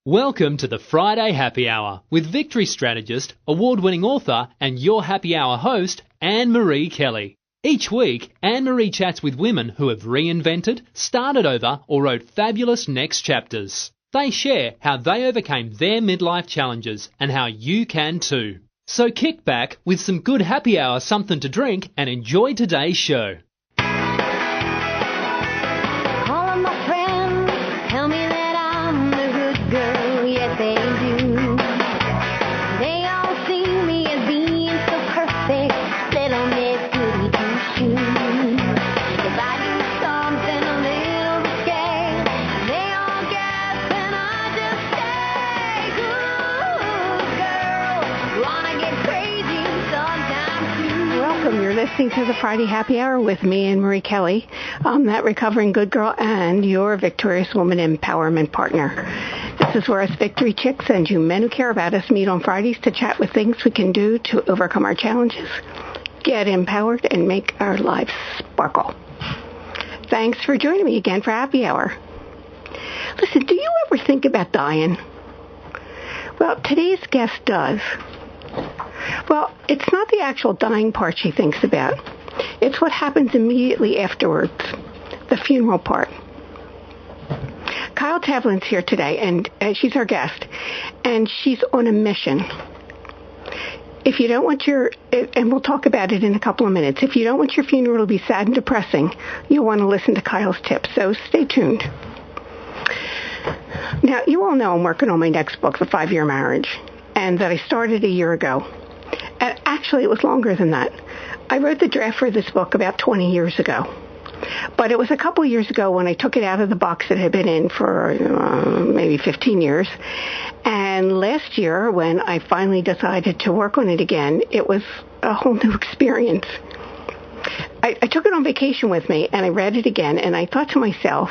Welcome to the Friday Happy Hour with victory strategist, award-winning author and your happy hour host, Annmarie Kelly. Each week, Annmarie chats with women who have reinvented, started over or wrote fabulous next chapters. They share how they overcame their midlife challenges and how you can too. So kick back with some good happy hour something to drink and enjoy today's show. Listening to the Friday Happy Hour with me, Annmarie Kelly. I'm that recovering good girl and your victorious woman empowerment partner. This is where us victory chicks and you men who care about us meet on Fridays to chat with things we can do to overcome our challenges, get empowered, and make our lives sparkle. Thanks for joining me again for Happy Hour. Listen, do you ever think about dying? Well, today's guest does. Well, it's not the actual dying part she thinks about. It's what happens immediately afterwards, the funeral part. Kylie Tevlie's here today, and she's our guest, and she's on a mission. If you don't want and we'll talk about it in a couple of minutes, if you don't want your funeral to be sad and depressing, you'll want to listen to Kylie's tips, so stay tuned. Now, you all know I'm working on my next book, The 5-Year Marriage, and that I started a year ago. And actually, it was longer than that. I wrote the draft for this book about 20 years ago. But it was a couple of years ago when I took it out of the box it had been in for maybe 15 years. And last year, when I finally decided to work on it again, it was a whole new experience. I took it on vacation with me, and I read it again, and I thought to myself,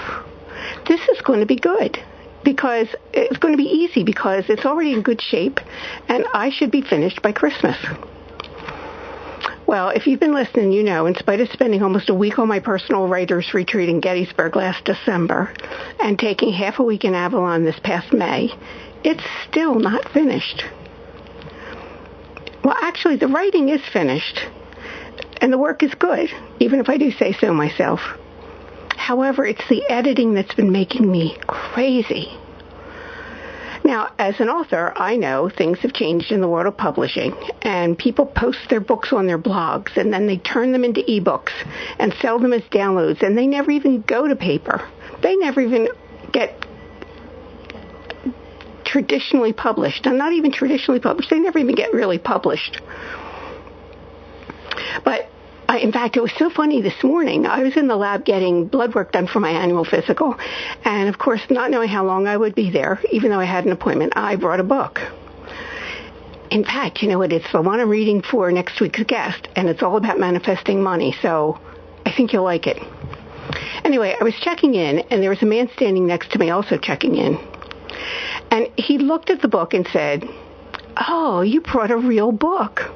this is going to be good. Because it's going to be easy because it's already in good shape and I should be finished by Christmas. Well, if you've been listening, you know, in spite of spending almost a week on my personal writer's retreat in Gettysburg last December and taking half a week in Avalon this past May, it's still not finished. Well, actually, the writing is finished and the work is good, even if I do say so myself. However, it's the editing that's been making me crazy. Now, as an author, I know things have changed in the world of publishing, and people post their books on their blogs, and then they turn them into ebooks and sell them as downloads, and they never even go to paper. They never even get traditionally published, and not even traditionally published. They never even get really published. But in fact, it was so funny this morning. I was in the lab getting blood work done for my annual physical. And, of course, not knowing how long I would be there, even though I had an appointment, I brought a book. In fact, you know what? It's the one I'm reading for next week's guest, and it's all about manifesting money. So I think you'll like it. Anyway, I was checking in, and there was a man standing next to me also checking in. And he looked at the book and said, "Oh, you brought a real book."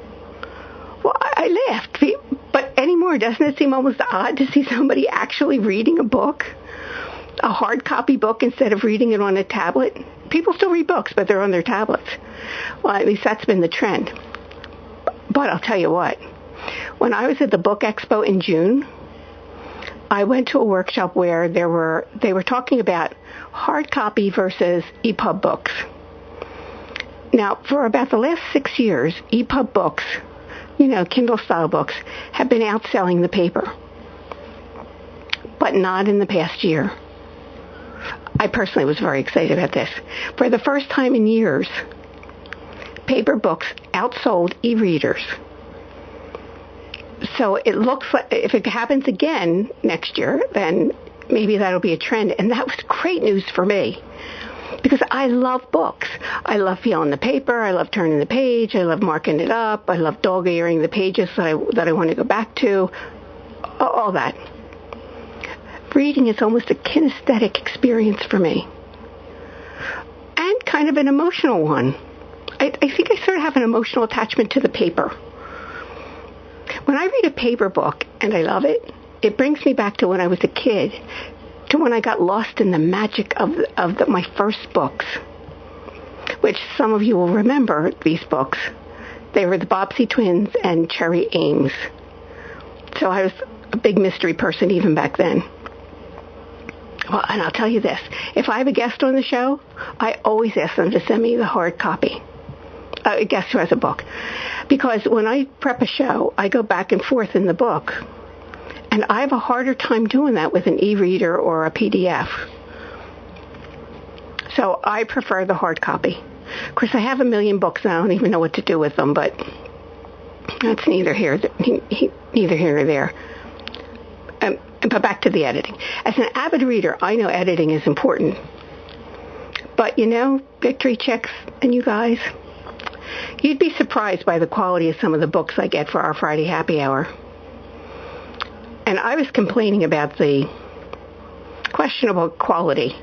Well, I laughed, but anymore, doesn't it seem almost odd to see somebody actually reading a book? A hard copy book instead of reading it on a tablet? People still read books, but they're on their tablets. Well, at least that's been the trend. But I'll tell you what, when I was at the Book Expo in June, I went to a workshop where they were talking about hard copy versus EPUB books. Now, for about the last 6 years, EPUB books, you know, Kindle-style books, have been outselling the paper, but not in the past year. I personally was very excited about this. For the first time in years, paper books outsold e-readers. So it looks like if it happens again next year, then maybe that'll be a trend. And that was great news for me. Because I love books. I love feeling the paper. I love turning the page. I love marking it up. I love dog-earing the pages that I want to go back to. All that. Reading is almost a kinesthetic experience for me. And kind of an emotional one. I think I sort of have an emotional attachment to the paper. When I read a paper book and I love it, it brings me back to when I was a kid, to when I got lost in the magic of my first books. which some of you will remember these books. They were the Bobbsey twins and Cherry Ames. So I was a big mystery person even back then. Well, and I'll tell you this. If I have a guest on the show, I always ask them to send me the hard copy. A guest who has a book. Because when I prep a show, I go back and forth in the book. And I have a harder time doing that with an e-reader or a PDF. So I prefer the hard copy. Of course, I have a million books and I don't even know what to do with them, but that's neither here nor there. But back to the editing. As an avid reader, I know editing is important. But Victory checks and you guys, you'd be surprised by the quality of some of the books I get for our Friday happy hour. And I was complaining about the questionable quality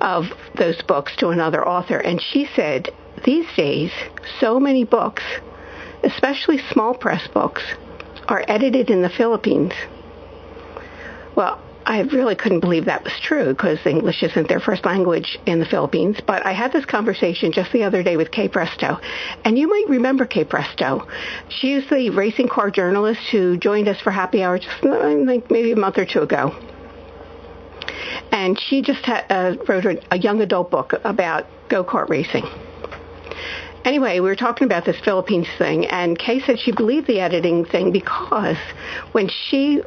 of those books to another author, and she said, these days, so many books, especially small press books, are edited in the Philippines. Well, I really couldn't believe that was true because English isn't their first language in the Philippines. But I had this conversation just the other day with Kay Presto. And you might remember Kay Presto. She's the racing car journalist who joined us for Happy Hour just like maybe a month or two ago. And she just wrote a young adult book about go-kart racing. Anyway, we were talking about this Philippines thing, and Kay said she believed the editing thing because when she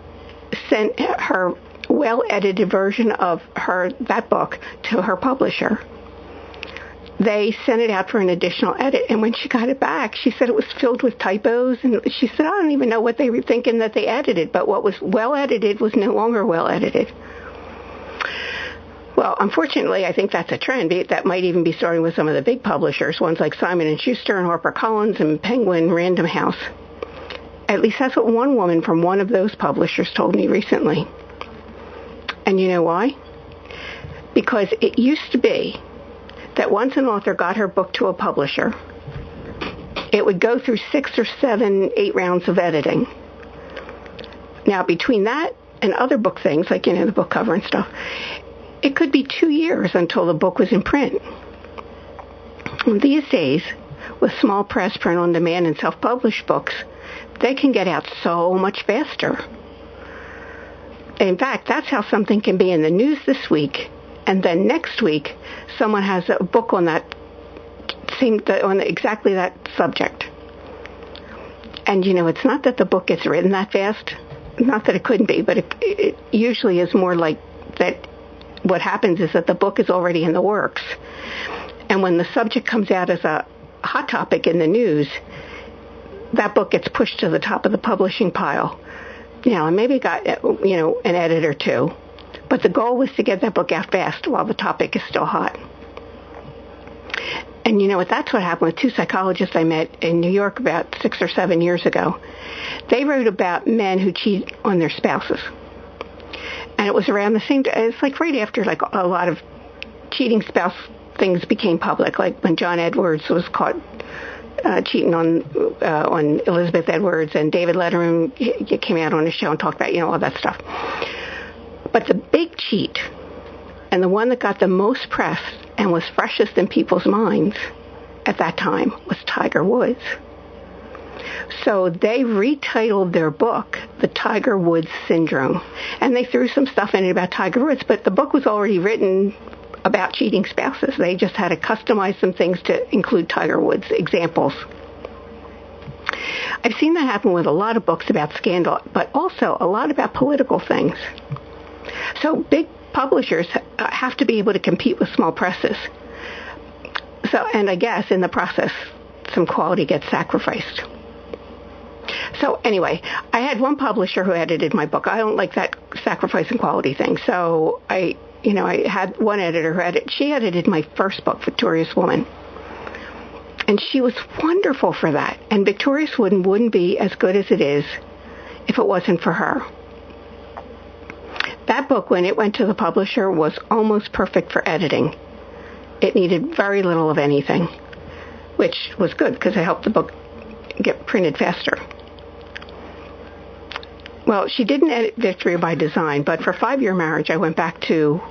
sent her well-edited version of that book to her publisher, they sent it out for an additional edit. And when she got it back, she said it was filled with typos. And she said, I don't even know what they were thinking that they edited, but what was well-edited was no longer well-edited. Well, unfortunately, I think that's a trend. That might even be starting with some of the big publishers, ones like Simon & Schuster and HarperCollins and Penguin Random House. At least that's what one woman from one of those publishers told me recently. And you know why? Because it used to be that once an author got her book to a publisher, it would go through 6 or 7, 8 rounds of editing. Now, between that and other book things, like, the book cover and stuff, it could be 2 years until the book was in print. These days, with small press, print on demand, and self-published books, they can get out so much faster. In fact, that's how something can be in the news this week, and then next week, someone has a book on on exactly that subject. And it's not that the book gets written that fast, not that it couldn't be, but it usually is more like that. What happens is that the book is already in the works, and when the subject comes out as a hot topic in the news, that book gets pushed to the top of the publishing pile. And maybe it got, an edit or two. But the goal was to get that book out fast while the topic is still hot. And that's what happened with 2 psychologists I met in New York about 6 or 7 years ago. They wrote about men who cheat on their spouses. And it was around the same time, it's like right after like a lot of cheating spouse things became public, like when John Edwards was caught cheating on Elizabeth Edwards, and David Letterman came out on his show and talked about, all that stuff. But the big cheat, and the one that got the most press and was freshest in people's minds at that time, was Tiger Woods. So they retitled their book The Tiger Woods Syndrome. And they threw some stuff in it about Tiger Woods, but the book was already written about cheating spouses. They just had to customize some things to include Tiger Woods examples. I've seen that happen with a lot of books about scandal, but also a lot about political things. So big publishers have to be able to compete with small presses. And I guess in the process, some quality gets sacrificed. So anyway, I had one publisher who edited my book. I don't like that sacrifice and quality thing. So I had one editor who she edited my first book, Victorious Woman. And she was wonderful for that. And Victorious Woman wouldn't be as good as it is if it wasn't for her. That book, when it went to the publisher, was almost perfect for editing. It needed very little of anything, which was good because it helped the book get printed faster. Well, she didn't edit Victory by Design, but for 5-year marriage, I went back to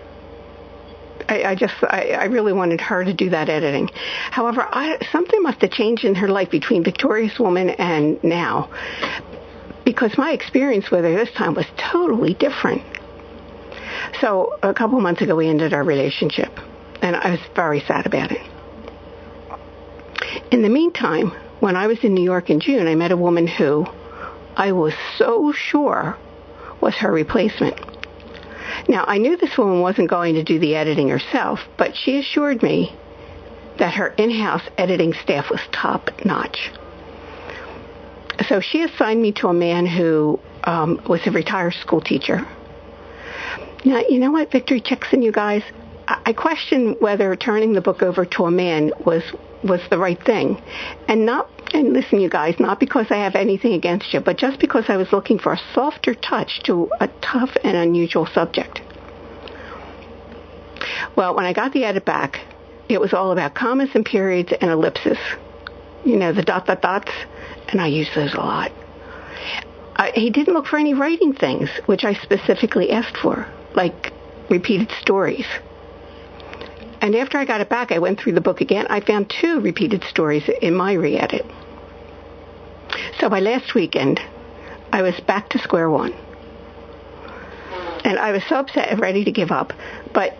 I really wanted her to do that editing. However, something must have changed in her life between Victorious Woman and now, because my experience with her this time was totally different. So a couple months ago, we ended our relationship, and I was very sad about it. In the meantime, when I was in New York in June, I met a woman who I was so sure was her replacement. Now, I knew this woman wasn't going to do the editing herself, but she assured me that her in-house editing staff was top-notch. So she assigned me to a man who was a retired school teacher. Now, you know what, Victory checks in, you guys? I question whether turning the book over to a man was the right thing. And listen, you guys, not because I have anything against you, but just because I was looking for a softer touch to a tough and unusual subject. Well, when I got the edit back, it was all about commas and periods and ellipses. You know, the dots, and I use those a lot. He didn't look for any writing things, which I specifically asked for, like repeated stories. And after I got it back, I went through the book again. I found 2 repeated stories in my re-edit. So by last weekend, I was back to square one. And I was so upset and ready to give up. But,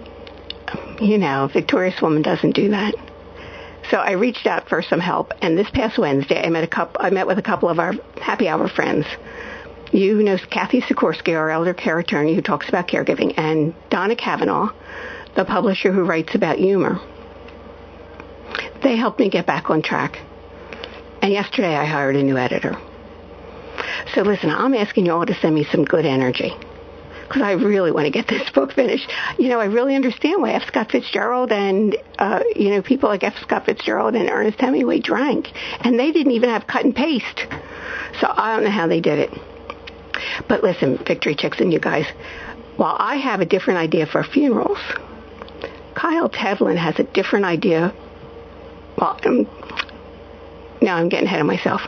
you know, Victorious Woman doesn't do that. So I reached out for some help. And this past Wednesday, I met with a couple of our happy hour friends. You know Kathy Sikorsky, our elder care attorney who talks about caregiving, and Donna Kavanaugh, the publisher who writes about humor. They helped me get back on track. And yesterday I hired a new editor. So listen, I'm asking you all to send me some good energy, because I really want to get this book finished. You know, I really understand why F. Scott Fitzgerald and, people like F. Scott Fitzgerald and Ernest Hemingway drank. And they didn't even have cut and paste. So I don't know how they did it. But listen, Victory checks in, you guys. While I have a different idea for funerals, Kylie Tevlie has a different idea. Well, now I'm getting ahead of myself.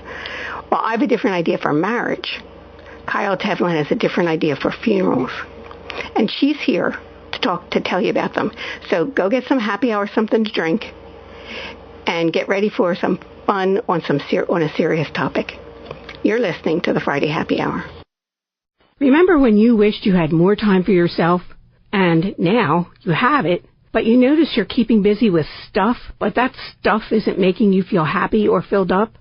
While I have a different idea for marriage, Kylie Tevlie has a different idea for funerals. And she's here to tell you about them. So go get some happy hour, something to drink, and get ready for some fun on a serious topic. You're listening to the Friday Happy Hour. Remember when you wished you had more time for yourself? And now you have it, but you notice you're keeping busy with stuff, but that stuff isn't making you feel happy or filled up?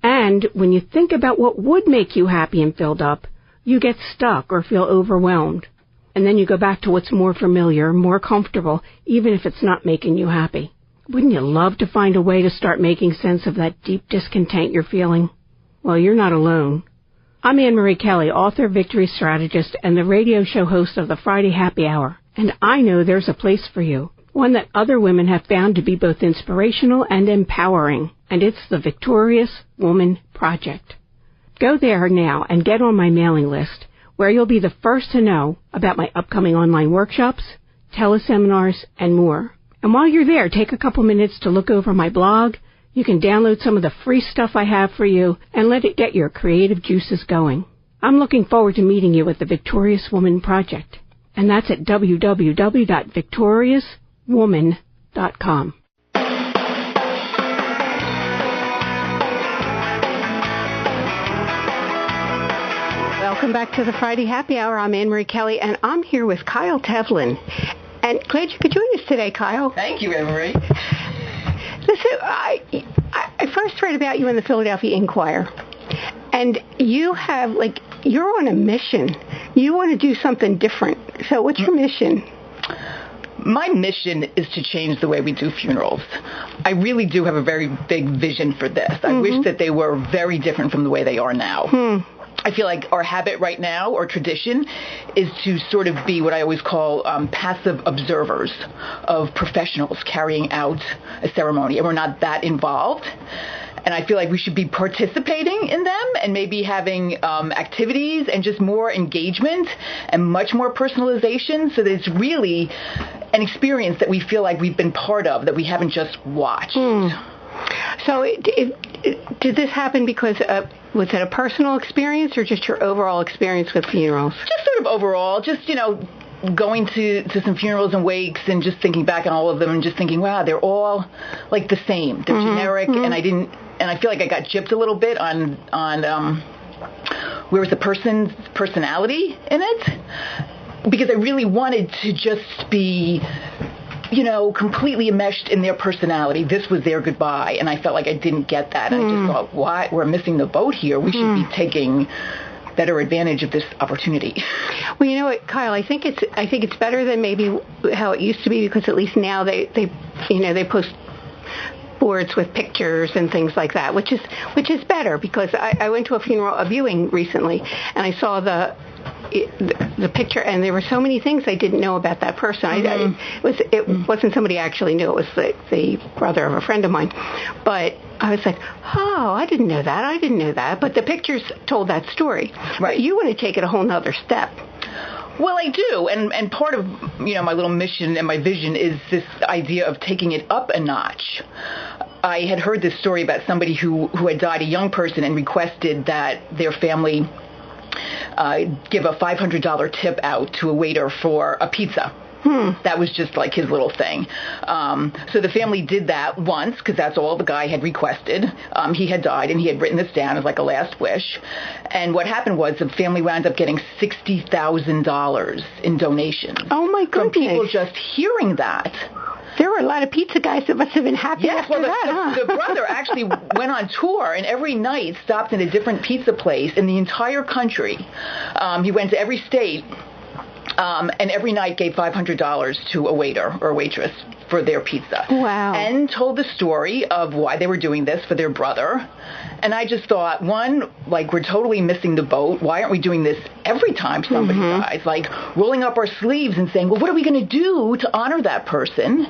And when you think about what would make you happy and filled up, you get stuck or feel overwhelmed. And then you go back to what's more familiar, more comfortable, even if it's not making you happy. Wouldn't you love to find a way to start making sense of that deep discontent you're feeling? Well, you're not alone. I'm Annmarie Kelly, author, victory strategist, and the radio show host of the Friday Happy Hour. And I know there's a place for you, one that other women have found to be both inspirational and empowering. And it's the Victorious Woman Project. Go there now and get on my mailing list, where you'll be the first to know about my upcoming online workshops, teleseminars, and more. And while you're there, take a couple minutes to look over my blog. You can download some of the free stuff I have for you and let it get your creative juices going. I'm looking forward to meeting you at the Victorious Woman Project. And that's at www.victoriouswoman.com. Welcome back to the Friday Happy Hour. I'm Annmarie Kelly, and I'm here with Kylie Tevlie. And glad you could join us today, Kyle. Thank you, Annmarie. Listen, I first read about you in the Philadelphia Inquirer, and you're on a mission. You want to do something different. So what's your mission? My mission is to change the way we do funerals. I really do have a very big vision for this. I wish that they were very different from the way they are now. I feel like our habit right now, or tradition, is to sort of be what I always call passive observers of professionals carrying out a ceremony, and we're not that involved. And I feel like we should be participating in them and maybe having activities and just more engagement and much more personalization, so that it's really an experience that we feel like we've been part of, that we haven't just watched. So did this happen because was it a personal experience or just your overall experience with funerals? Just sort of overall, just, going to some funerals and wakes and just thinking back on all of them and just thinking, wow, they're all like the same. They're generic, and I feel like I got gypped a little bit on where was the person's personality in it, because I really wanted to just be, completely enmeshed in their personality. This was their goodbye, and I felt like I didn't get that. And I just thought, why? We're missing the boat here. We should be taking better advantage of this opportunity. Well, you know what, Kyle, I think it's better than maybe how it used to be, because at least now they post boards with pictures and things like that, which is better, because I went to a viewing recently, and I saw the picture, and there were so many things I didn't know about that person. It wasn't somebody I actually knew. It was the brother of a friend of mine. But I was like, oh, I didn't know that. But the pictures told that story. Right. But you want to take it a whole nother step. Well, I do, and part of my little mission and my vision is this idea of taking it up a notch. I had heard this story about somebody who had died, a young person, and requested that their family give a $500 tip out to a waiter for a pizza. That was just like his little thing. So the family did that once, because that's all the guy had requested. He had died, and he had written this down as like a last wish. And what happened was the family wound up getting $60,000 in donations. Oh, my goodness. From people just hearing that. There were a lot of pizza guys that must have been happy after that. The brother actually went on tour, and every night stopped in a different pizza place in the entire country. He went to every state, and every night gave $500 to a waiter or a waitress for their pizza. Wow. And told the story of why they were doing this for their brother. And I just thought, one, like, we're totally missing the boat. Why aren't we doing this every time somebody dies? Like, rolling up our sleeves and saying, well, what are we going to do to honor that person?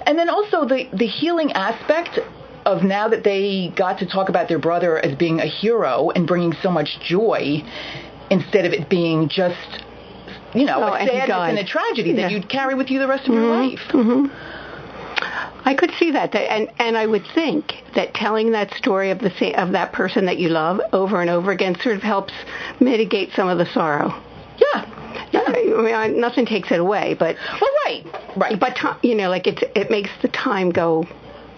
And then also the healing aspect of, now that they got to talk about their brother as being a hero and bringing so much joy, instead of it being just, a sadness and a tragedy that you'd carry with you the rest of your life. I could see that, and I would think that telling that story of that person that you love over and over again sort of helps mitigate some of the sorrow. Yeah. I mean, nothing takes it away, but right. But it makes the time go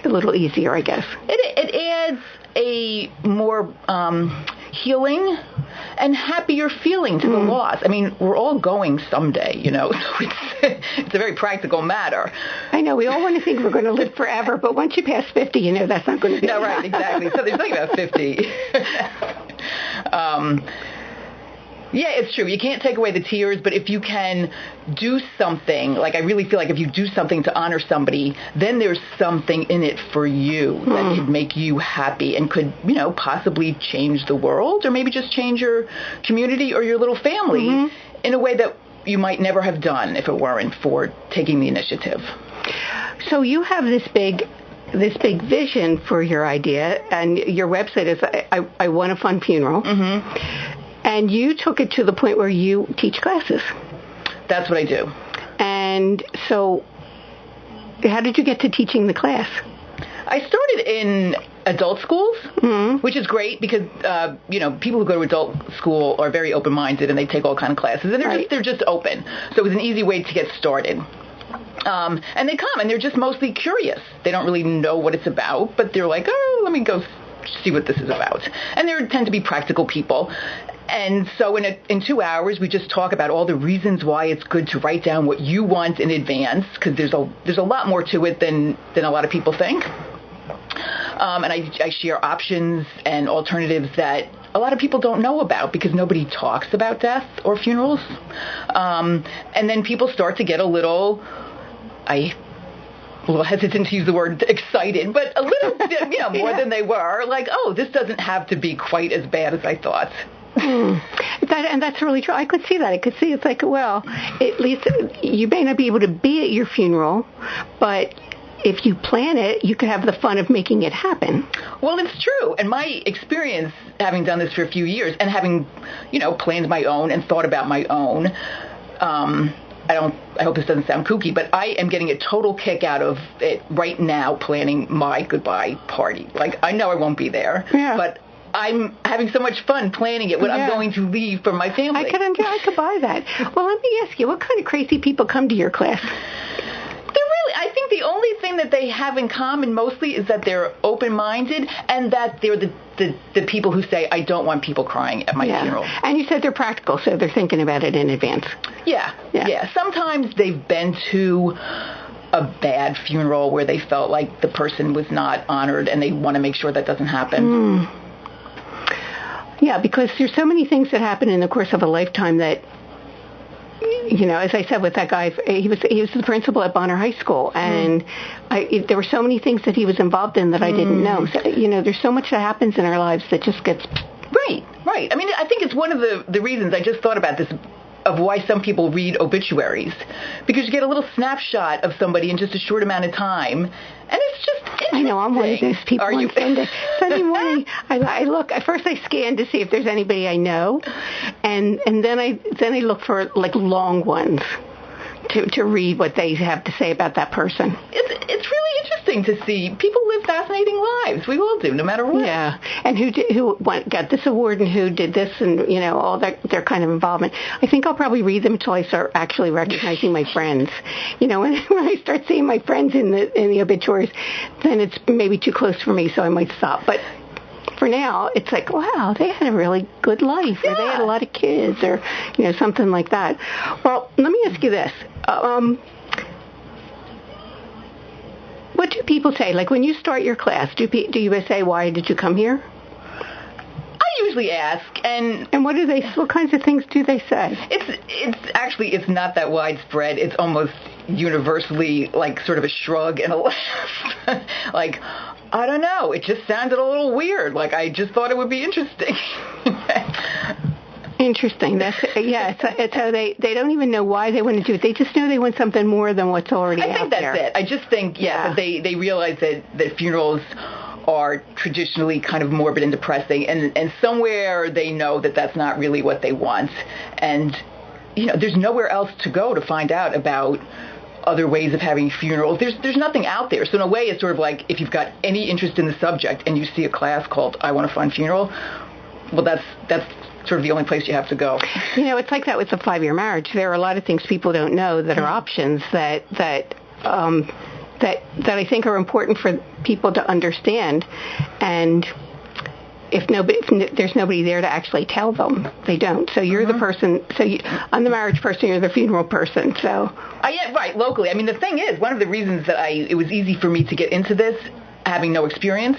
a little easier, I guess. It adds a more healing and happier feeling to the loss. I mean, we're all going someday, so it's a very practical matter. I know, we all want to think we're going to live forever, but once you pass 50, that's not going to be. No, right, exactly. So there's something about 50. Yeah, it's true. You can't take away the tears, but if you can do something, like, I really feel like if you do something to honor somebody, then there's something in it for you that could make you happy and could, possibly change the world, or maybe just change your community or your little family in a way that you might never have done if it weren't for taking the initiative. So you have this big vision for your idea, and your website is I Want a Fun Funeral. And you took it to the point where you teach classes. That's what I do. And so how did you get to teaching the class? I started in adult schools, which is great because, people who go to adult school are very open-minded, and they take all kinds of classes, and they're just open. So it was an easy way to get started. And they come, and they're just mostly curious. They don't really know what it's about, but they're like, oh, let me go see what this is about. And they tend to be practical people. And so in 2 hours, we just talk about all the reasons why it's good to write down what you want in advance, because there's a lot more to it than a lot of people think. And I share options and alternatives that a lot of people don't know about, because nobody talks about death or funerals. And then people start to get a little hesitant to use the word excited, but a little, more than they were. Like, oh, this doesn't have to be quite as bad as I thought. And that's really true. I could see that. I could see it's like, well, at least you may not be able to be at your funeral, but if you plan it, you could have the fun of making it happen. Well, it's true. And my experience, having done this for a few years and having, planned my own and thought about my own, I hope this doesn't sound kooky, but I am getting a total kick out of it right now, planning my goodbye party. Like, I know I won't be there, but I'm having so much fun planning it when I'm going to leave for my family. I could buy that. Well, let me ask you, what kind of crazy people come to your class? I think the only thing that they have in common mostly is that they're open-minded and that they're the people who say, I don't want people crying at my funeral. And you said they're practical, so they're thinking about it in advance. Yeah. Sometimes they've been to a bad funeral where they felt like the person was not honored and they want to make sure that doesn't happen. Yeah, because there's so many things that happen in the course of a lifetime that, as I said with that guy, he was the principal at Bonner High School, and there were so many things that he was involved in that I didn't know. So, there's so much that happens in our lives that just gets... Right. I mean, I think it's one of the reasons I just thought about this, of why some people read obituaries, because you get a little snapshot of somebody in just a short amount of time, and it's just interesting. I know, I'm one of those people. Are you? Sunday morning, I look. At first, I scan to see if there's anybody I know, and then I look for like long ones to read what they have to say about that person. It's really interesting to see. People live fascinating lives. We all do, no matter what. Yeah, and who got this award and who did this, and all their kind of involvement. I think I'll probably read them until I start actually recognizing my friends. When I start seeing my friends in the obituaries, then it's maybe too close for me, so I might stop. But for now, it's like, wow, they had a really good life, or they had a lot of kids, or something like that. Well, let me ask you this. What do people say? Like when you start your class, do you say, why did you come here? I usually ask, and what do they? What kinds of things do they say? It's not that widespread. It's almost universally like sort of a shrug and a laugh. Like, I don't know. It just sounded a little weird. Like I just thought it would be interesting. Interesting. It's how they don't even know why they want to do it. They just know they want something more than what's already out there. I think that's it. I just think, that they realize that funerals are traditionally kind of morbid and depressing, and somewhere they know that that's not really what they want. And, there's nowhere else to go to find out about other ways of having funerals. There's nothing out there. So in a way, it's sort of like if you've got any interest in the subject and you see a class called I Want a Fun Funeral, well, that's sort of the only place you have to go. It's like that with the 5-year marriage. There are a lot of things people don't know that are options that I think are important for people to understand. And if there's nobody there to actually tell them, they don't. So you're the person. I'm the marriage person. You're the funeral person. So. Right, locally. I mean, the thing is, one of the reasons that it was easy for me to get into this, having no experience,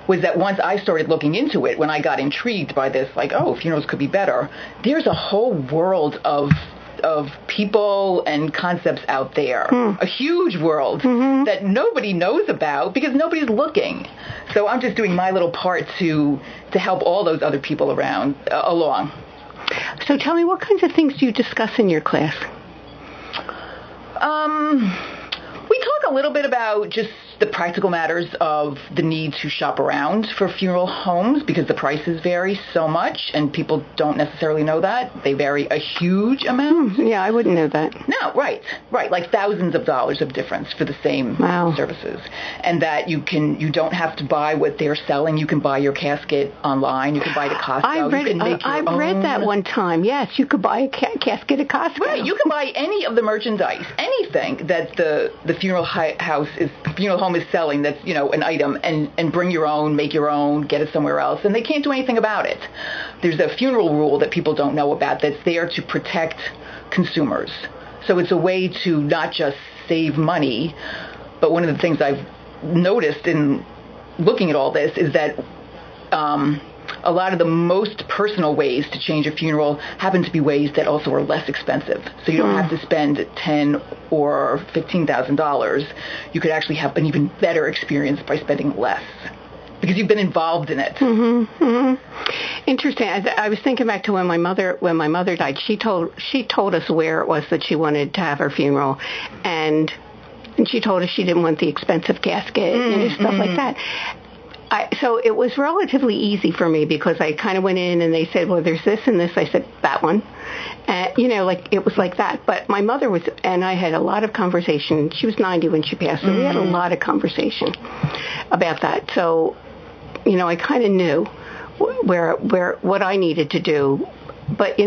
was that once I started looking into it, when I got intrigued by this, like, funerals could be better, there's a whole world of people and concepts out there, a huge world that nobody knows about because nobody's looking. So I'm just doing my little part to help all those other people around along. So tell me, what kinds of things do you discuss in your class? We talk a little bit about just the practical matters of the need to shop around for funeral homes because the prices vary so much and people don't necessarily know that. They vary a huge amount. Yeah, I wouldn't know that. No, right. Like thousands of dollars of difference for the same services. And that you don't have to buy what they're selling. You can buy your casket online. You can buy it at Costco. I've read that one time. Yes, you could buy a casket at Costco. Right, you can buy any of the merchandise, anything that the funeral home is selling that's, an item, and bring your own, make your own, get it somewhere else, and they can't do anything about it. There's a funeral rule that people don't know about that's there to protect consumers. So it's a way to not just save money, but one of the things I've noticed in looking at all this is that a lot of the most personal ways to change a funeral happen to be ways that also are less expensive. So you don't have to spend $10,000 or $15,000. You could actually have an even better experience by spending less because you've been involved in it. Interesting. I was thinking back to when my mother died. She told us where it was that she wanted to have her funeral, and she told us she didn't want the expensive casket and stuff like that. So it was relatively easy for me because I kind of went in and they said, well, there's this and this. I said, that one. Like it was like that. But my mother and I had a lot of conversation. She was 90 when she passed, so we had a lot of conversation about that. So, I kind of knew where what I needed to do. But,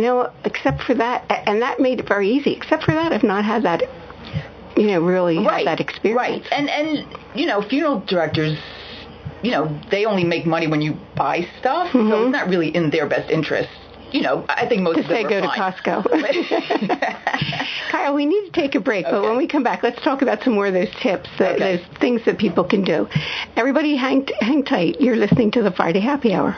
except for that, and that made it very easy. Except for that, I've not had that, really had that experience. Right. And funeral directors, they only make money when you buy stuff, so it's not really in their best interest. I think most of them go to Costco. Kyle, we need to take a break, but when we come back, let's talk about some more of those tips, those things that people can do. Everybody hang tight. You're listening to the Friday Happy Hour.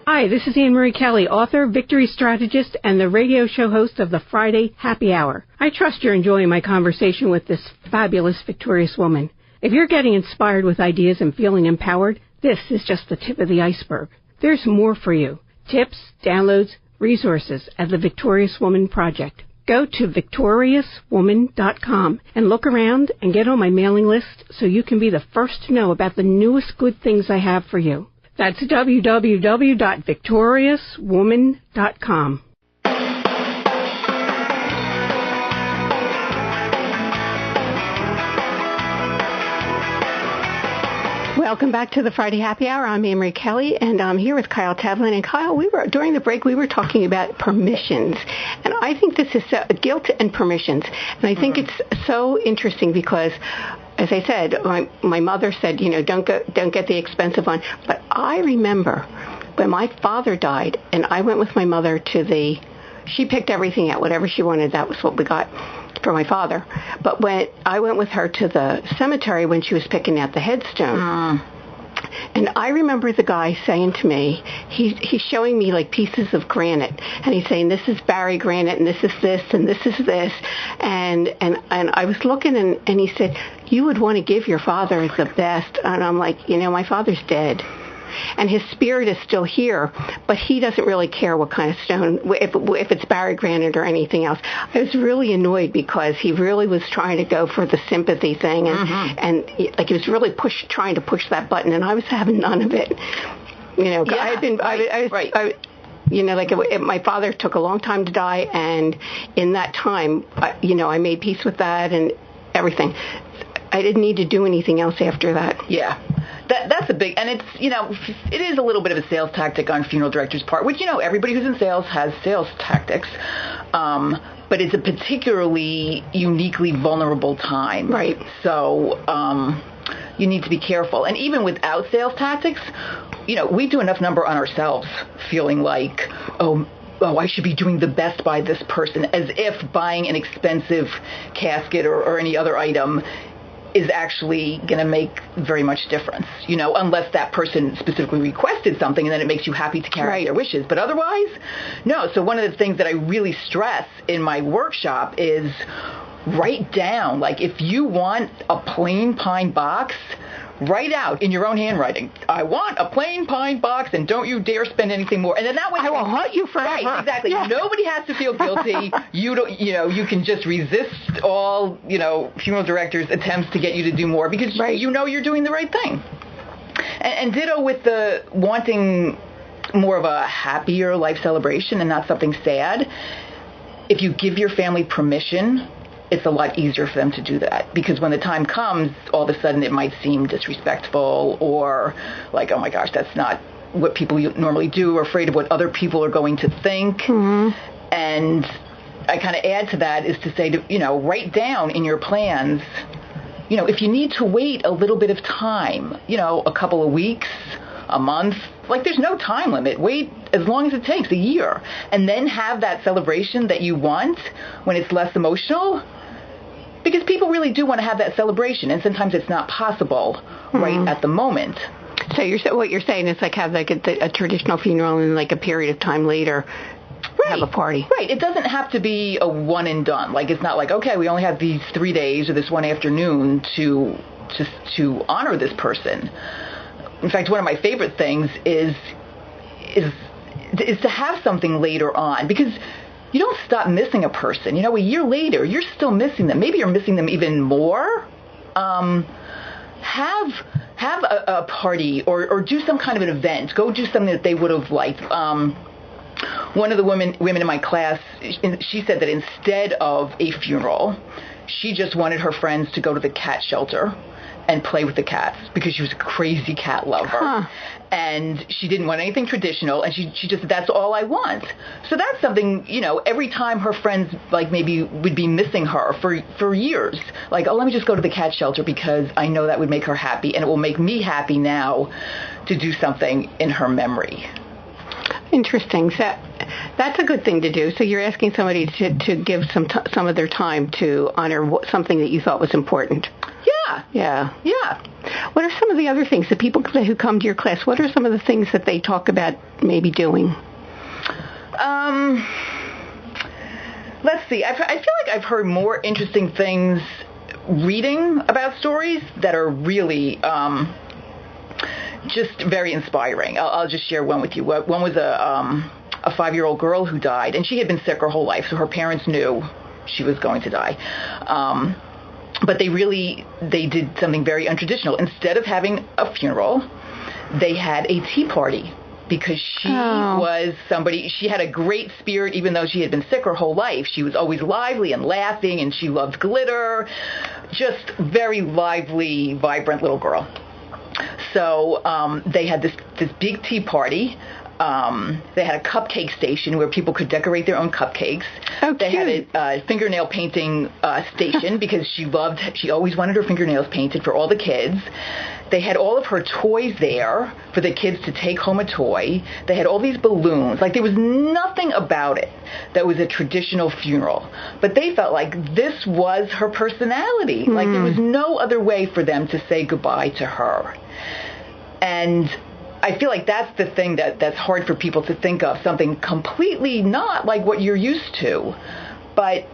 Hi, this is Annmarie Kelly, author, victory strategist, and the radio show host of the Friday Happy Hour. I trust you're enjoying my conversation with this fabulous, victorious woman. If you're getting inspired with ideas and feeling empowered, this is just the tip of the iceberg. There's more for you. Tips, downloads, resources at the Victorious Woman Project. Go to victoriouswoman.com and look around and get on my mailing list so you can be the first to know about the newest good things I have for you. That's www.victoriouswoman.com. Welcome back to the Friday Happy Hour. I'm Annmarie Kelly, and I'm here with Kylie Tevlie. And Kyle, during the break, we were talking about permissions, and I think this is guilt and permissions, and I think it's so interesting because, as I said, my mother said, don't get the expensive one. But I remember when my father died, and I went with my mother she picked everything out, whatever she wanted. That was what we got for my father. But when I went with her to the cemetery when she was picking out the headstone, and I remember the guy saying to me, he's showing me like pieces of granite, and he's saying, this is Barry granite, and this is this, and this is this, and I was looking, and he said, you would want to give your father the best, and I'm like, my father's dead. And his spirit is still here, but he doesn't really care what kind of stone, if it's Barry granite or anything else. I was really annoyed because he really was trying to go for the sympathy thing, and like he was really trying to push that button, and I was having none of it. My father took a long time to die, and in that time, I made peace with that and everything. I didn't need to do anything else after that. Yeah. That's a big, and it's, it is a little bit of a sales tactic on funeral directors' part, which, everybody who's in sales has sales tactics, but it's a particularly uniquely vulnerable time. Right. So you need to be careful. And even without sales tactics, we do enough number on ourselves feeling like, oh, I should be doing the best by this person, as if buying an expensive casket or any other item is actually going to make very much difference, unless that person specifically requested something, and then it makes you happy to carry out their wishes. But otherwise, no. So one of the things that I really stress in my workshop is write down, like if you want a plain pine box, write out in your own handwriting, I want a plain pine box, and don't you dare spend anything more. And then that way, I will haunt you forever. Right, exactly. Yeah. Nobody has to feel guilty. You don't, you can just resist all, funeral directors' attempts to get you to do more because you're doing the right thing. And ditto with the wanting more of a happier life celebration and not something sad. If you give your family permission, it's a lot easier for them to do that, because when the time comes, all of a sudden it might seem disrespectful or like, oh my gosh, that's not what people normally do, or afraid of what other people are going to think. Mm-hmm. And I kind of add to that is to say, write down in your plans, if you need to wait a little bit of time, a couple of weeks, a month, like there's no time limit. Wait as long as it takes, a year, and then have that celebration that you want when it's less emotional. Because people really do want to have that celebration, and sometimes it's not possible right at the moment. So what you're saying is like have like a traditional funeral and like a period of time later have a party. Right. It doesn't have to be a one and done. Like it's not like, okay, we only have these 3 days or this one afternoon to honor this person. In fact, one of my favorite things is to have something later on, because you don't stop missing a person. A year later, you're still missing them. Maybe you're missing them even more. Have a party or do some kind of an event. Go do something that they would have liked. One of the women in my class, she said that instead of a funeral, she just wanted her friends to go to the cat shelter and play with the cats because she was a crazy cat lover. Huh. And she didn't want anything traditional, and she just said, that's all I want. So that's something, every time her friends, like, maybe would be missing her for years. Like, let me just go to the cat shelter because I know that would make her happy, and it will make me happy now to do something in her memory. Interesting. So that's a good thing to do. So you're asking somebody to give some of their time to honor something that you thought was important. Yeah. What are some of the other things, the people who come to your class, what are some of the things that they talk about maybe doing? Let's see. I feel like I've heard more interesting things reading about stories that are really just very inspiring. I'll just share one with you. One was a 5-year-old girl who died, and she had been sick her whole life, so her parents knew she was going to die. But they did something very untraditional. Instead of having a funeral, they had a tea party because she was somebody, she had a great spirit even though she had been sick her whole life. She was always lively and laughing, and she loved glitter. Just very lively, vibrant little girl. So they had this big tea party. They had a cupcake station where people could decorate their own cupcakes. Oh, they cute. had a fingernail painting station because she always wanted her fingernails painted for all the kids. They had all of her toys there for the kids to take home a toy. They had all these balloons. Like, there was nothing about it that was a traditional funeral. But they felt like this was her personality. Like, there was no other way for them to say goodbye to her. And I feel like that's the thing that's hard for people to think of, something completely not like what you're used to. But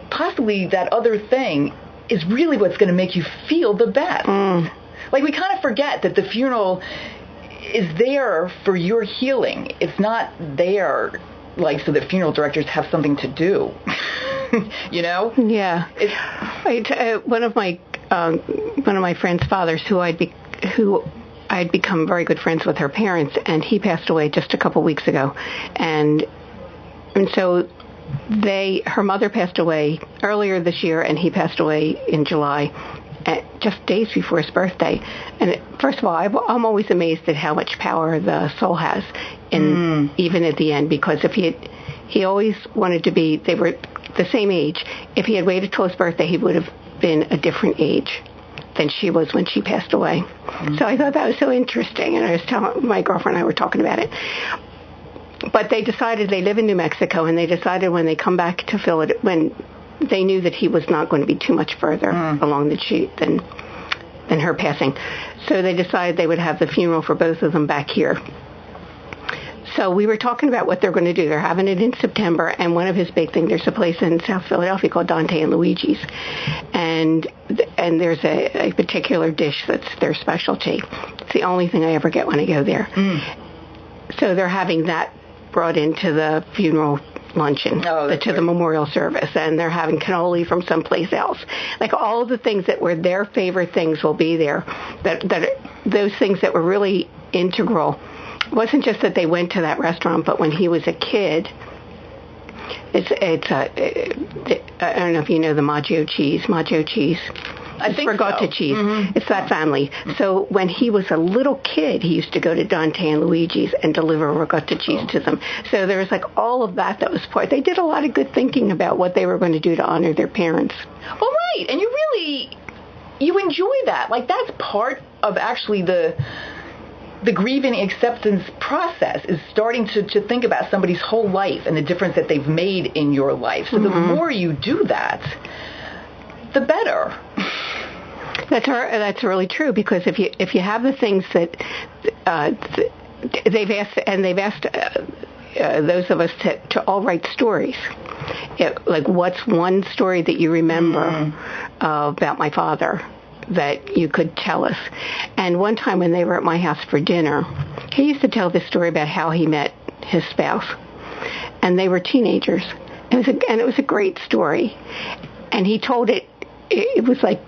possibly that other thing is really what's going to make you feel the best. Like, we kind of forget that the funeral is there for your healing. It's not there, like, so that funeral directors have something to do. Yeah. One of my friend's fathers, who I had become very good friends with her parents, and he passed away just a couple weeks ago. And so her mother passed away earlier this year, and he passed away in July, just days before his birthday. And first of all, I'm always amazed at how much power the soul has, even at the end, because if he always wanted to be, they were the same age. If he had waited till his birthday, he would have been a different age than she was when she passed away. So I thought that was so interesting, and I was telling my girlfriend and I were talking about it. But they decided, they live in New Mexico, and they decided when they come back to Philadelphia, when they knew that he was not going to be too much further along than her passing. So they decided they would have the funeral for both of them back here. So we were talking about what they're going to do. They're having it in September, and one of his big things, there's a place in South Philadelphia called Dante and Luigi's, and there's a particular dish that's their specialty. It's the only thing I ever get when I go there. So they're having that brought into the funeral luncheon, to the memorial service, and they're having cannoli from someplace else. Like, all of the things that were their favorite things will be there. That those things that were really integral. It wasn't just that they went to that restaurant, but when he was a kid, I don't know if you know the Maggio cheese. I think Ricotta so. cheese. It's that family. So when he was a little kid, he used to go to Dante and Luigi's and deliver ricotta cheese to them. So there was like all of that was part. They did a lot of good thinking about what they were going to do to honor their parents. Well, right. And you enjoy that. Like, that's part of actually the grieving acceptance process, is starting to think about somebody's whole life and the difference that they've made in your life. So the more you do that, the better. That's really true, because if you have the things that they've asked those of us to all write stories. Like, what's one story that you remember about my father that you could tell us? And one time when they were at my house for dinner, he used to tell this story about how he met his spouse, and they were teenagers. It was a great story, and he told it. It was like,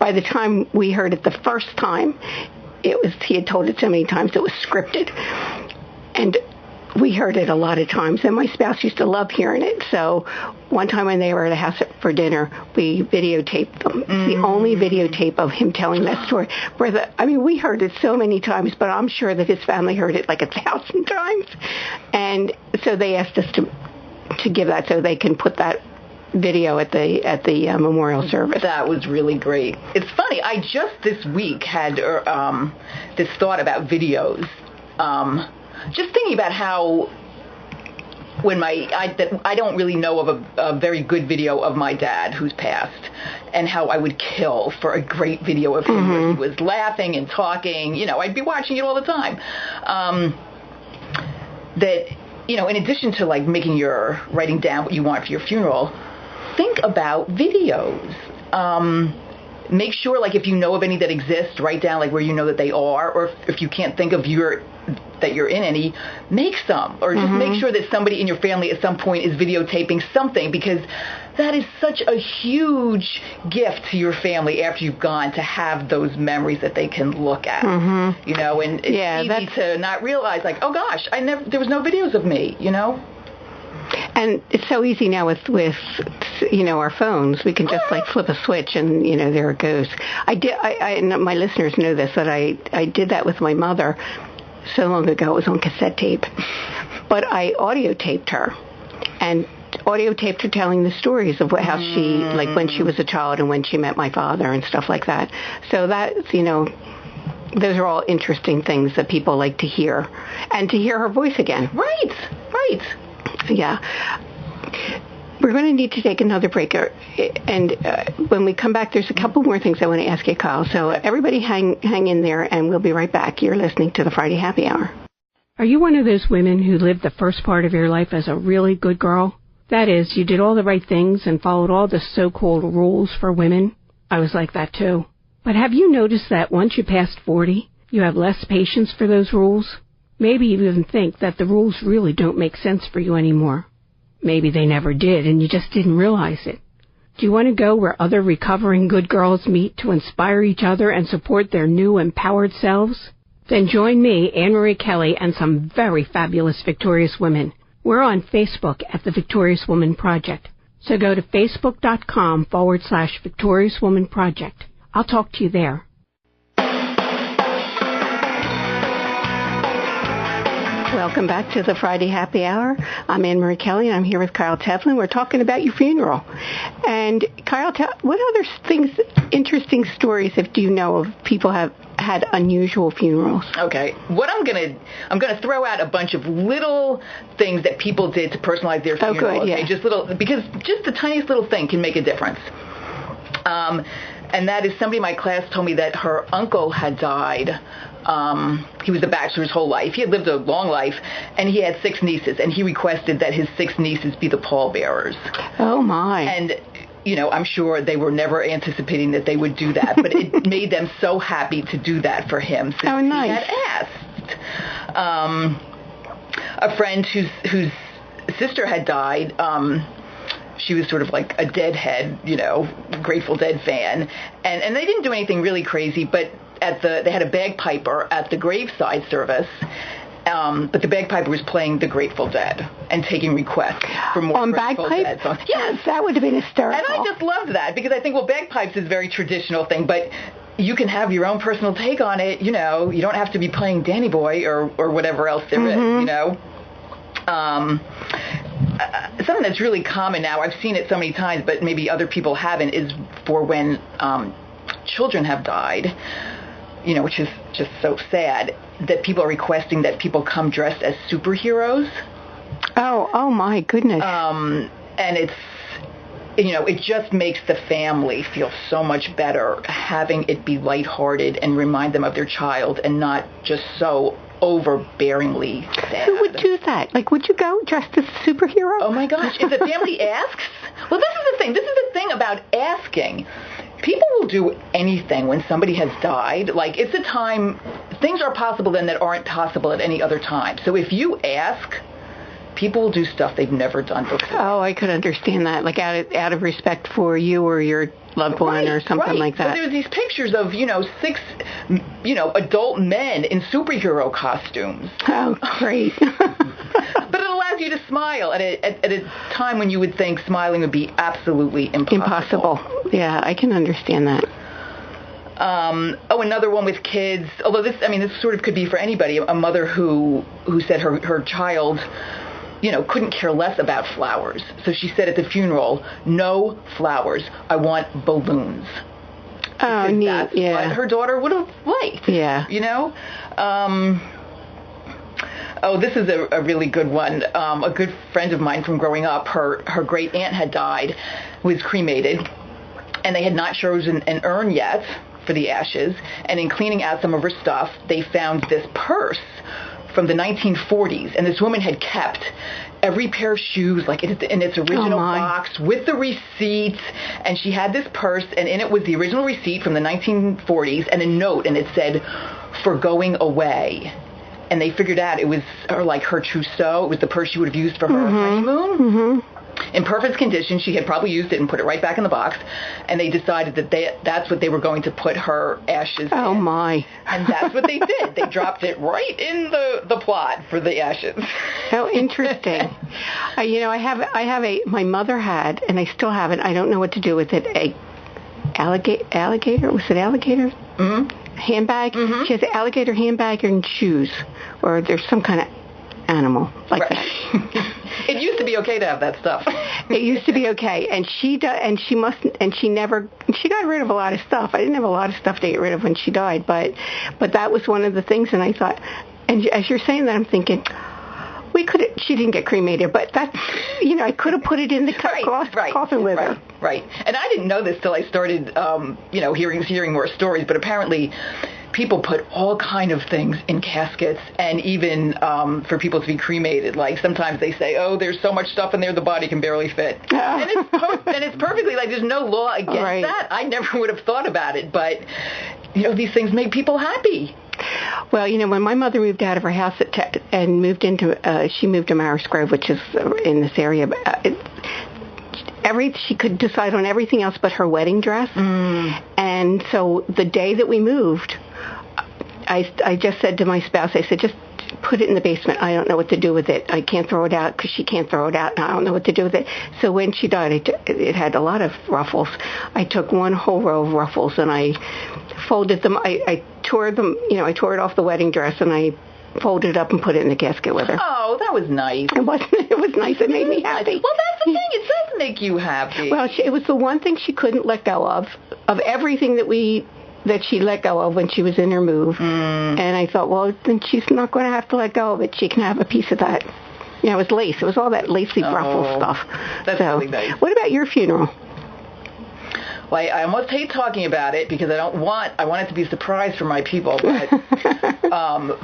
by the time we heard it the first time, he had told it so many times it was scripted. And we heard it a lot of times, and my spouse used to love hearing it. So one time when they were at a house for dinner, we videotaped them. It's the only videotape of him telling that story. We heard it so many times, but I'm sure that his family heard it like 1,000 times. And so they asked us to give that so they can put that video at the memorial service. That was really great. It's funny. I just this week had this thought about videos. Just thinking about how when I don't really know of a very good video of my dad who's passed, and how I would kill for a great video of him where he was laughing and talking. I'd be watching it all the time. In addition to writing down what you want for your funeral, think about videos. Make sure, if you know of any that exist, write down where you know that they are, or if you can't think of that you're in any, make some, or just make sure that somebody in your family at some point is videotaping something, because that is such a huge gift to your family after you've gone, to have those memories that they can look at. And it's easy to not realize, oh gosh, there was no videos of me, And it's so easy now with our phones. We can just flip a switch and there it goes. And my listeners know this, that I did that with my mother so long ago. It was on cassette tape, but I audio taped her telling the stories of how she, when she was a child and when she met my father and stuff like that. So that, those are all interesting things that people like to hear, and to hear her voice again. Right. Yeah. We're going to need to take another break. And when we come back, there's a couple more things I want to ask you, Kyle. So everybody hang in there, and we'll be right back. You're listening to the Friday Happy Hour. Are you one of those women who lived the first part of your life as a really good girl? That is, you did all the right things and followed all the so-called rules for women? I was like that too. But have you noticed that once you passed 40, you have less patience for those rules? Maybe you even think that the rules really don't make sense for you anymore. Maybe they never did, and you just didn't realize it. Do you want to go where other recovering good girls meet to inspire each other and support their new empowered selves? Then join me, Annmarie Kelly, and some very fabulous victorious women. We're on Facebook at the Victorious Woman Project. So go to facebook.com/Victorious Woman Project. I'll talk to you there. Welcome back to the Friday Happy Hour. I'm Annmarie Kelly, and I'm here with Kylie Tevlie. We're talking about your funeral. And Kylie, what other interesting stories do you know of people have had unusual funerals? Okay. What I'm gonna throw out a bunch of little things that people did to personalize their funeral. Oh, good, yeah. Because the tiniest little thing can make a difference. And that is, somebody in my class told me that her uncle had died. He was a bachelor his whole life. He had lived a long life, and he had 6 nieces, and he requested that his 6 nieces be the pallbearers. Oh, my. And, I'm sure they were never anticipating that they would do that, but it made them so happy to do that for him, since oh, nice. he had asked. A friend whose sister had died, she was sort of like a Deadhead, Grateful Dead fan, and they didn't do anything really crazy, but they had a bagpiper at the graveside service, but the bagpiper was playing the Grateful Dead and taking requests for more on Grateful Dead songs. Yes, that would have been hysterical. And I just loved that, because I think, bagpipes is a very traditional thing, but you can have your own personal take on it. You don't have to be playing Danny Boy or whatever else there is. Something that's really common now, I've seen it so many times, but maybe other people haven't, is for when children have died, which is just so sad, that people are requesting that people come dressed as superheroes. Oh my goodness. And it's, it just makes the family feel so much better having it be lighthearted and remind them of their child, and not just so overbearingly sad. Who would do that? Would you go dressed as a superhero? Oh my gosh, if the family asks? Well, this is the thing. This is the thing about asking. People will do anything when somebody has died. It's a time, things are possible then that aren't possible at any other time. So if you ask, people will do stuff they've never done before. Oh, I could understand that, like out of respect for you or your loved one or something like that. So there's these pictures of, 6, adult men in superhero costumes. Oh, great. But it allows you to smile at a time when you would think smiling would be absolutely impossible. Yeah, I can understand that. Another one with kids, although this sort of could be for anybody, a mother who said her child, couldn't care less about flowers. So she said at the funeral, no flowers, I want balloons. Oh, neat, that's what her daughter would have liked. Yeah. This is a really good one. A good friend of mine from growing up, her great aunt had died, was cremated, and they had not chosen an urn yet for the ashes. And in cleaning out some of her stuff, they found this purse from the 1940s, and this woman had kept every pair of shoes like in its original box with the receipts, and she had this purse, and in it was the original receipt from the 1940s and a note, and it said, "For going away." And they figured out it was her trousseau. It was the purse she would have used for her honeymoon. Mm-hmm. In perfect condition. She had probably used it and put it right back in the box. And they decided that that's what they were going to put her ashes in. Oh, my. And that's what they did. They dropped it right in the plot for the ashes. How interesting. My mother had, and I still have it, I don't know what to do with it, a alligator? Was it alligator? Mm-hmm. Handbag. Mm-hmm. She has an alligator handbag and shoes, or there's some kind of animal like that. It used to be okay to have that stuff. It used to be okay, and she got rid of a lot of stuff. I didn't have a lot of stuff to get rid of when she died, but that was one of the things. And I thought, and as you're saying that, I'm thinking, she didn't get cremated, but that's, I could have put it in the coffin with her. Right. And I didn't know this till I started, hearing more stories, but apparently people put all kind of things in caskets, and even for people to be cremated. Like sometimes they say, oh, there's so much stuff in there the body can barely fit. And it's perfectly, like, there's no law against that. I never would have thought about it, but, these things make people happy. Well, when my mother moved out of her house and moved she moved to Marist Grove, which is in this area. She could decide on everything else but her wedding dress. Mm. And so the day that we moved, I just said to my spouse, I said, just put it in the basement. I don't know what to do with it. I can't throw it out because she can't throw it out, and I don't know what to do with it. So when she died, it had a lot of ruffles. I took one whole row of ruffles and I folded them. I tore them, I tore it off the wedding dress, and I folded it up and put it in the casket with her. Oh, that was nice. It was nice. It made me happy. Well, that's the thing. It does make you happy. Well, it was the one thing she couldn't let go of everything that she let go of when she was in her move. Mm. And I thought, well, then she's not going to have to let go of it. She can have a piece of that. It was lace. It was all that lacy ruffle stuff. That's really nice. What about your funeral? Well, I almost hate talking about it because I want it to be a surprise for my people. But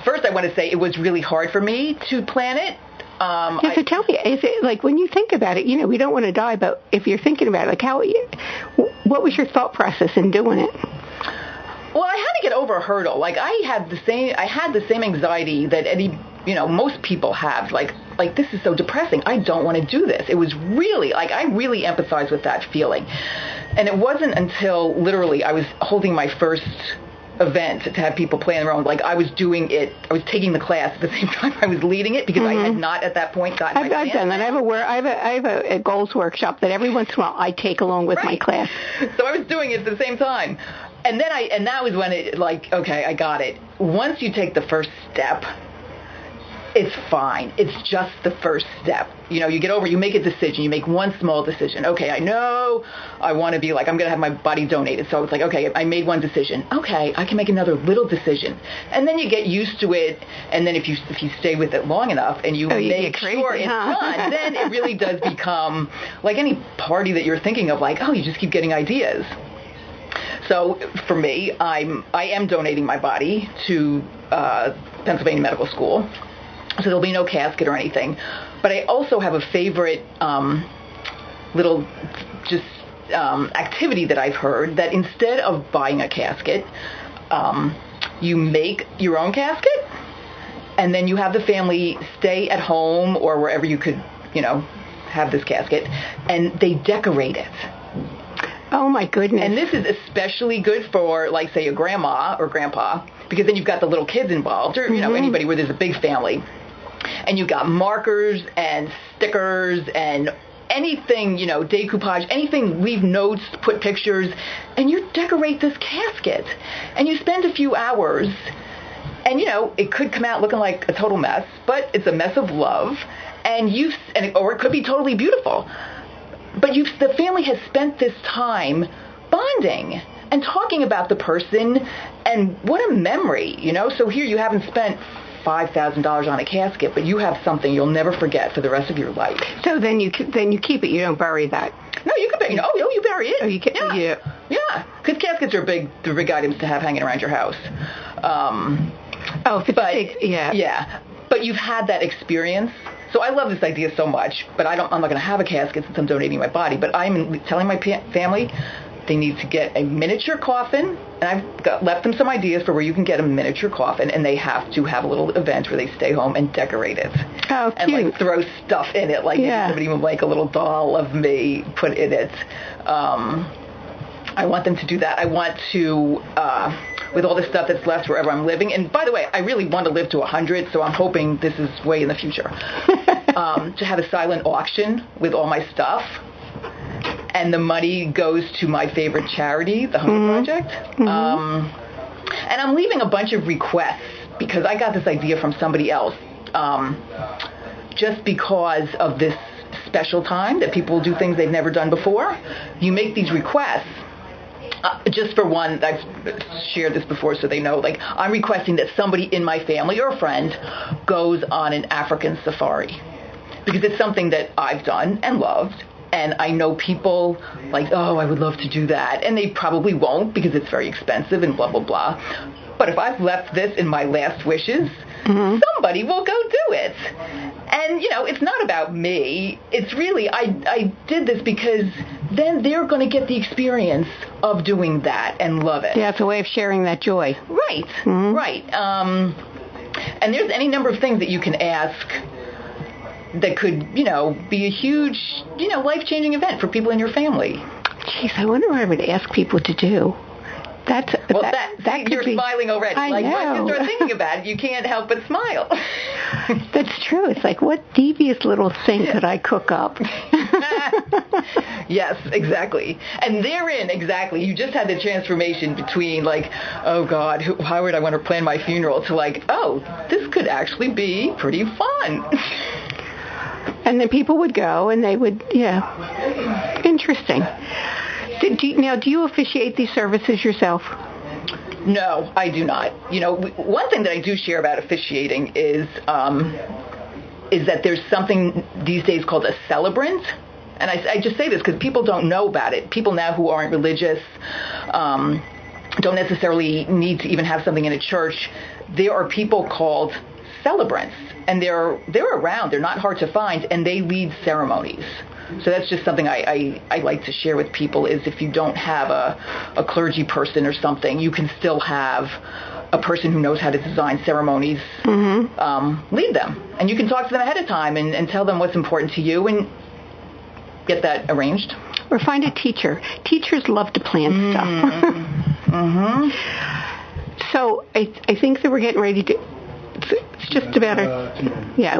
first I want to say it was really hard for me to plan it. So tell me, is it like when you think about it, we don't want to die, but if you're thinking about it, what was your thought process in doing it? Well, I had to get over a hurdle. Like I had the same anxiety that most people have. Like this is so depressing. I don't want to do this. It was really I really empathize with that feeling. And it wasn't until literally I was holding my first event to have people play in their own. Like I was doing it. I was taking the class at the same time I was leading it because I had not at that point gotten my I've done that. I have a goals workshop that every once in a while I take along with my class. So I was doing it at the same time. And then that was when it okay, I got it. Once you take the first step, it's fine. It's just the first step. You make a decision. You make one small decision. Okay, I know I want to be I'm going to have my body donated. So it's okay, I made one decision. Okay, I can make another little decision. And then you get used to it. And then if you stay with it long enough and you make sure it's done, then it really does become like any party that you're thinking of, you just keep getting ideas. So for me, I am donating my body to Pennsylvania Medical School. So there'll be no casket or anything. But I also have a favorite little activity that I've heard, that instead of buying a casket, you make your own casket and then you have the family stay at home or wherever you could, have this casket, and they decorate it. Oh, my goodness. And this is especially good for, like, say, a grandma or grandpa, because then you've got the little kids involved, or, anybody where there's a big family. And you've got markers and stickers and anything, decoupage, anything, leave notes, put pictures, and you decorate this casket. And you spend a few hours, and, it could come out looking like a total mess, but it's a mess of love, or it could be totally beautiful. But the family has spent this time bonding and talking about the person, and what a memory, So here you haven't spent $5,000 on a casket, but you have something you'll never forget for the rest of your life. So then you keep it. You don't bury that. No, you can bury. You bury it. Oh, you can. Yeah. Because caskets are they're big items to have hanging around your house. If it's big, yeah. Yeah, but you've had that experience. So I love this idea so much, but I'm not going to have a casket since I'm donating my body. But I'm telling my family they need to get a miniature coffin, and I've left them some ideas for where you can get a miniature coffin, and they have to have a little event where they stay home and decorate it. Oh, cute. And like throw stuff in it, like somebody would make a little doll of me, put in it. I want them to do that. I want to, with all the stuff that's left wherever I'm living, and by the way, I really want to live to 100, so I'm hoping this is way in the future, to have a silent auction with all my stuff. And the money goes to my favorite charity, the Hunger Project. And I'm leaving a bunch of requests because I got this idea from somebody else. Just because of this special time that people do things they've never done before, you make these requests. Just for one, I've shared this before so they know, like, I'm requesting that somebody in my family or a friend goes on an African safari. Because it's something that I've done and loved. And I know people like, oh, I would love to do that. And they probably won't because it's very expensive and blah, blah, blah. But if I've left this in my last wishes, somebody will go do it. And, it's not about me. It's really, I did this because then they're going to get the experience of doing that and love it. Yeah, it's a way of sharing that joy. Right, right. And there's any number of things that you can ask that could, be a huge, life-changing event for people in your family. Jeez, I wonder what I would ask people to do. That you're smiling already. I know. Once you start thinking about it, you can't help but smile. That's true. It's like, what devious little thing could I cook up? Yes, exactly. And therein, exactly, you just had the transformation between, like, oh, God, how would I want to plan my funeral, to, like, oh, this could actually be pretty fun. And then people would go, and they would, Interesting. Do you officiate these services yourself? No, I do not. One thing that I do share about officiating is that there's something these days called a celebrant. And I just say this because people don't know about it. People now who aren't religious don't necessarily need to even have something in a church. There are people called celebrants, and they're around. They're not hard to find, and they lead ceremonies. So that's just something I like to share with people, is if you don't have a clergy person or something, you can still have a person who knows how to design ceremonies lead them. And you can talk to them ahead of time and tell them what's important to you and get that arranged. Or find a teacher. Teachers love to plan stuff. So I think that we're getting ready to... It's just about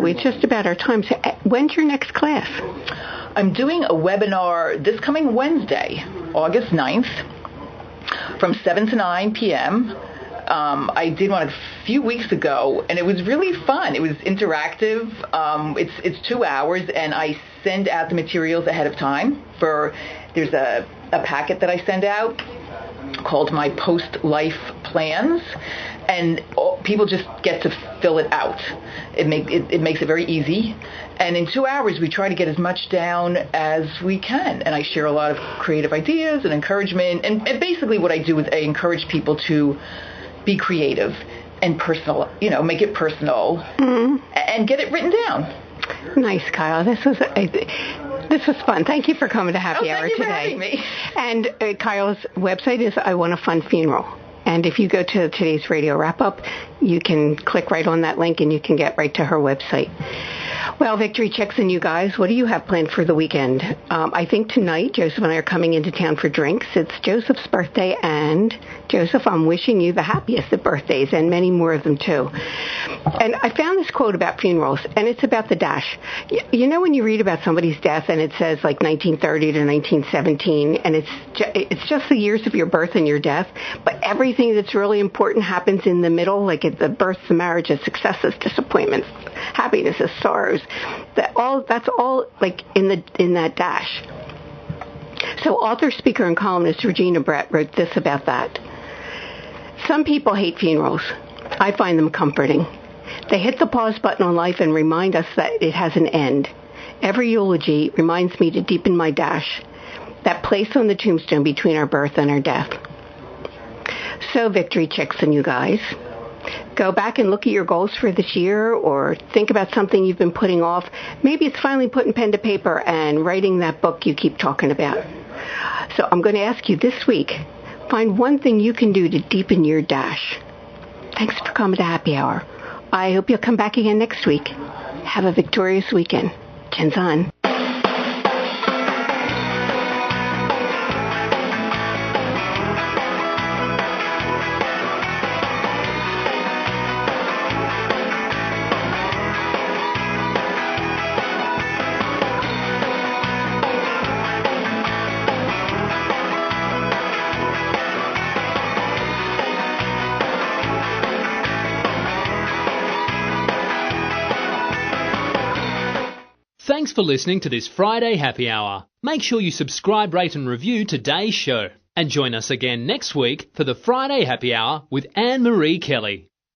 we're just about our time. So when's your next class? I'm doing a webinar this coming Wednesday, August 9th, from 7 to 9 p.m. I did one a few weeks ago, and it was really fun. It was interactive. It's 2 hours, and I send out the materials ahead of time. There's a packet that I send out called my post-life plans, and people just get to fill it out. It makes it very easy. And in 2 hours, we try to get as much down as we can. And I share a lot of creative ideas and encouragement. And basically what I do is I encourage people to be creative and personal, make it personal and get it written down. Nice, Kyle. This was fun. Thank you for coming to Happy Hour today. Thank you for having me. And Kyle's website is I Want a Fun Funeral. And if you go to today's radio wrap-up, you can click right on that link and you can get right to her website. Well, Victory checks in, you guys. What do you have planned for the weekend? I think tonight Joseph and I are coming into town for drinks. It's Joseph's birthday, and Joseph, I'm wishing you the happiest of birthdays and many more of them too. And I found this quote about funerals, and it's about the dash. You know when you read about somebody's death and it says like 1930 to 1917, and it's just the years of your birth and your death, but everything that's really important happens in the middle, like at the birth, the marriages, successes, disappointments, happinesses, sorrows. That's all like in that dash. So author, speaker, and columnist Regina Brett wrote this about that. Some people hate funerals. I find them comforting. They hit the pause button on life and remind us that it has an end. Every eulogy reminds me to deepen my dash, that place on the tombstone between our birth and our death. So, Victory checks in, you guys. Go back and look at your goals for this year, or think about something you've been putting off. Maybe it's finally putting pen to paper and writing that book you keep talking about. So I'm going to ask you this week, find one thing you can do to deepen your dash. Thanks for coming to Happy Hour. I hope you'll come back again next week. Have a victorious weekend. Chin's on. Thanks for listening to this Friday Happy Hour. Make sure you subscribe, rate and review today's show. And join us again next week for the Friday Happy Hour with Annmarie Kelly.